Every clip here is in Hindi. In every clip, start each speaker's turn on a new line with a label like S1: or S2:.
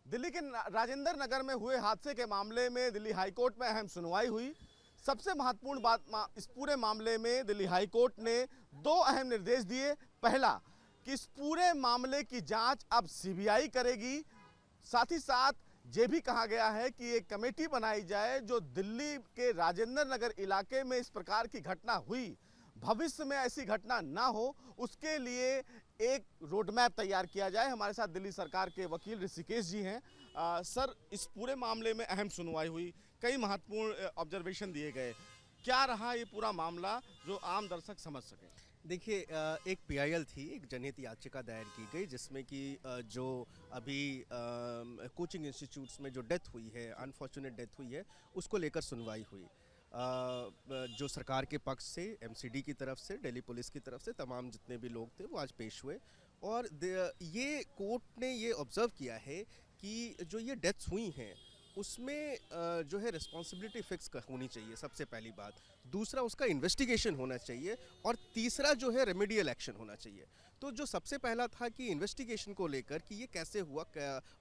S1: दिल्ली के राजेंद्र नगर में हुए हादसे के मामले में दिल्ली हाईकोर्ट में अहम सुनवाई हुई। सबसे महत्वपूर्ण बात इस पूरे मामले में दिल्ली हाईकोर्ट ने दो अहम निर्देश दिए। पहला कि इस पूरे मामले की जांच अब सीबीआई करेगी। साथ ही साथ ये भी कहा गया है कि एक कमेटी बनाई जाए जो दिल्ली के राजेंद्र नगर इलाके में इस प्रकार की घटना हुई, भविष्य में ऐसी घटना ना हो, उसके लिए एक रोड मैप तैयार किया जाए। हमारे साथ दिल्ली सरकार के वकील ऋषिकेश जी हैं। सर, इस पूरे मामले में अहम सुनवाई हुई, कई महत्वपूर्ण ऑब्जर्वेशन दिए गए। क्या रहा ये पूरा मामला जो आम दर्शक समझ सके?
S2: देखिए, एक पीआईएल थी, एक जनहित याचिका दायर की गई जिसमें कि जो अभी कोचिंग इंस्टीट्यूट्स में जो डेथ हुई है, अनफॉर्चुनेट डेथ हुई है, उसको लेकर सुनवाई हुई। जो सरकार के पक्ष से, एमसीडी की तरफ से, दिल्ली पुलिस की तरफ से तमाम जितने भी लोग थे वो आज पेश हुए। और ये कोर्ट ने ये ऑब्ज़र्व किया है कि जो ये डेथ्स हुई हैं उसमें जो है रिस्पॉन्सिबिलिटी फिक्स होनी चाहिए, सबसे पहली बात। दूसरा, उसका इन्वेस्टिगेशन होना चाहिए। और तीसरा जो है रेमेडियल एक्शन होना चाहिए। तो जो सबसे पहला था कि इन्वेस्टिगेशन को लेकर कि ये कैसे हुआ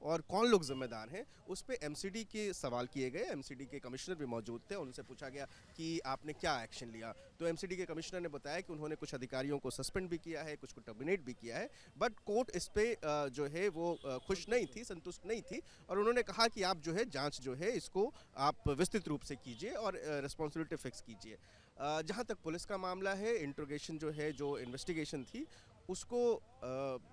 S2: और कौन लोग जिम्मेदार हैं, उस पर एमसीडी के सवाल किए गए। एमसीडी के कमिश्नर भी मौजूद थे, उनसे पूछा गया कि आपने क्या एक्शन लिया। तो एमसीडी के कमिश्नर ने बताया कि उन्होंने कुछ अधिकारियों को सस्पेंड भी किया है, कुछ को टर्मिनेट भी किया है। बट कोर्ट इस पर जो है वो खुश नहीं थी, संतुष्ट नहीं थी। और उन्होंने कहा कि आप जो है जांच जो है इसको आप विस्तृत रूप से कीजिए और रिस्पॉन्सिबिलिटी फिक्स कीजिए। जहाँ तक पुलिस का मामला है, इंट्रोगेशन जो है, जो इन्वेस्टिगेशन थी, उसको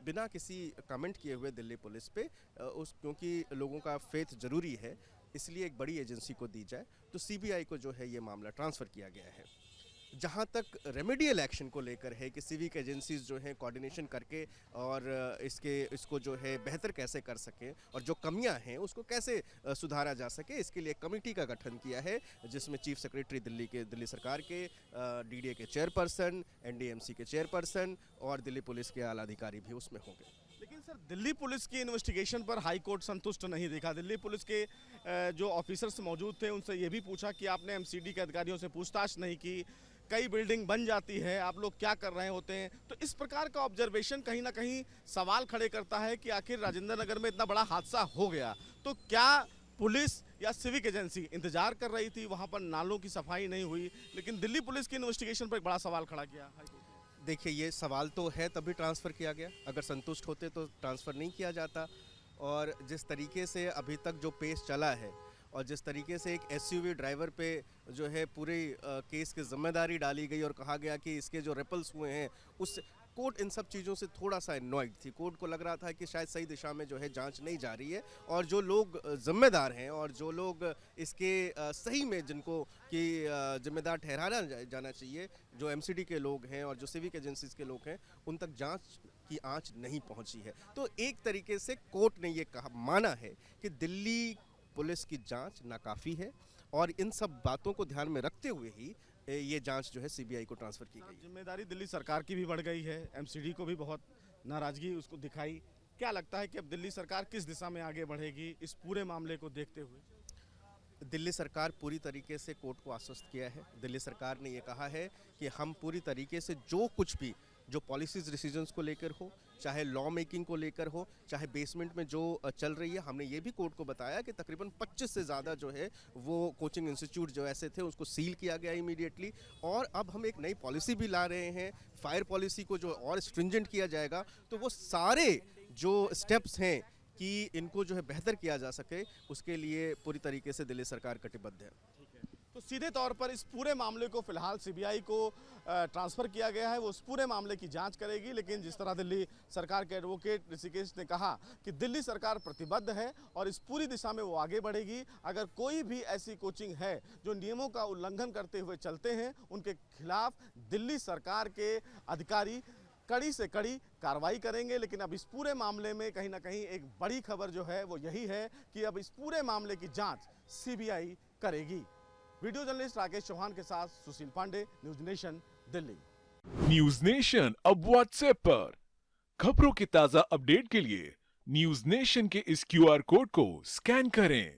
S2: बिना किसी कमेंट किए हुए दिल्ली पुलिस पे क्योंकि लोगों का फेथ ज़रूरी है, इसलिए एक बड़ी एजेंसी को दी जाए। तो सीबीआई को जो है ये मामला ट्रांसफ़र किया गया है। जहाँ तक रेमेडियल एक्शन को लेकर है कि सिविक एजेंसीज जो हैं कोऑर्डिनेशन करके और इसको जो है बेहतर कैसे कर सकें और जो कमियां हैं उसको कैसे सुधारा जा सके, इसके लिए कमेटी का गठन किया है जिसमें चीफ सेक्रेटरी दिल्ली सरकार के, डीडीए के चेयरपर्सन, एनडीएमसी के चेयरपर्सन और दिल्ली पुलिस के आला अधिकारी भी उसमें होंगे।
S1: लेकिन सर, दिल्ली पुलिस की इन्वेस्टिगेशन पर हाई कोर्ट संतुष्ट नहीं दिखा। दिल्ली पुलिस के जो ऑफिसर्स मौजूद थे उनसे ये भी पूछा कि आपने एमसीडी के अधिकारियों से पूछताछ नहीं की, कई बिल्डिंग बन जाती है, आप लोग क्या कर रहे होते हैं। तो इस प्रकार का ऑब्जर्वेशन कहीं ना कहीं सवाल खड़े करता है कि आखिर राजेंद्र नगर में इतना बड़ा हादसा हो गया तो क्या पुलिस या सिविक एजेंसी इंतजार कर रही थी, वहां पर नालों की सफाई नहीं हुई। लेकिन दिल्ली पुलिस की इन्वेस्टिगेशन पर एक बड़ा सवाल खड़ा किया हाईकोर्ट ने।
S2: देखिए, ये सवाल तो है तभी ट्रांसफ़र किया गया, अगर संतुष्ट होते तो ट्रांसफ़र नहीं किया जाता। और जिस तरीके से अभी तक जो पेश चला है और जिस तरीके से एक एसयूवी ड्राइवर पे जो है पूरी केस की जिम्मेदारी डाली गई और कहा गया कि इसके जो रिपल्स हुए हैं, उस कोर्ट इन सब चीज़ों से थोड़ा सा एनॉयड थी। कोर्ट को लग रहा था कि शायद सही दिशा में जो है जांच नहीं जा रही है और जो लोग जिम्मेदार हैं और जो लोग इसके सही में जिनको कि जिम्मेदार ठहराना जाना चाहिए, जो एमसीडी के लोग हैं और जो सिविक एजेंसीज के लोग हैं, उन तक जांच की आंच नहीं पहुंची है। तो एक तरीके से कोर्ट ने ये माना है कि दिल्ली पुलिस की जांच नाकाफ़ी है और इन सब बातों को ध्यान में रखते हुए ही ये जांच जो है सीबीआई को ट्रांसफ़र की गई।
S1: जिम्मेदारी दिल्ली सरकार की भी बढ़ गई है, एमसीडी को भी बहुत नाराजगी उसको दिखाई। क्या लगता है कि अब दिल्ली सरकार किस दिशा में आगे बढ़ेगी इस पूरे मामले को देखते हुए?
S2: दिल्ली सरकार पूरी तरीके से कोर्ट को आश्वस्त किया है। दिल्ली सरकार ने ये कहा है कि हम पूरी तरीके से जो कुछ भी, जो पॉलिसीज़ डिसीजंस को लेकर हो, चाहे लॉ मेकिंग को लेकर हो, चाहे बेसमेंट में जो चल रही है, हमने ये भी कोर्ट को बताया कि तकरीबन 25 से ज़्यादा जो है वो कोचिंग इंस्टीट्यूट जो ऐसे थे उसको सील किया गया इमीडिएटली। और अब हम एक नई पॉलिसी भी ला रहे हैं, फायर पॉलिसी को जो और स्ट्रिंजेंट किया जाएगा। तो वो सारे जो स्टेप्स हैं कि इनको जो है बेहतर किया जा सके, उसके लिए पूरी तरीके से दिल्ली सरकार कटिबद्ध है।
S1: तो सीधे तौर पर इस पूरे मामले को फिलहाल सीबीआई को ट्रांसफ़र किया गया है, वो उस पूरे मामले की जांच करेगी। लेकिन जिस तरह दिल्ली सरकार के एडवोकेट ऋषिकेश ने कहा कि दिल्ली सरकार प्रतिबद्ध है और इस पूरी दिशा में वो आगे बढ़ेगी। अगर कोई भी ऐसी कोचिंग है जो नियमों का उल्लंघन करते हुए चलते हैं, उनके खिलाफ दिल्ली सरकार के अधिकारी कड़ी से कड़ी कार्रवाई करेंगे। लेकिन अब इस पूरे मामले में कहीं ना कहीं एक बड़ी खबर जो है वो यही है कि अब इस पूरे मामले की जांच सीबीआई करेगी। वीडियो जर्नलिस्ट राकेश चौहान के साथ Sushil Pandey, news nation, Delhi.
S3: News nation अब व्हाट्सएप पर खबरों के ताजा अपडेट के लिए न्यूज नेशन के इस क्यूआर कोड को स्कैन करें।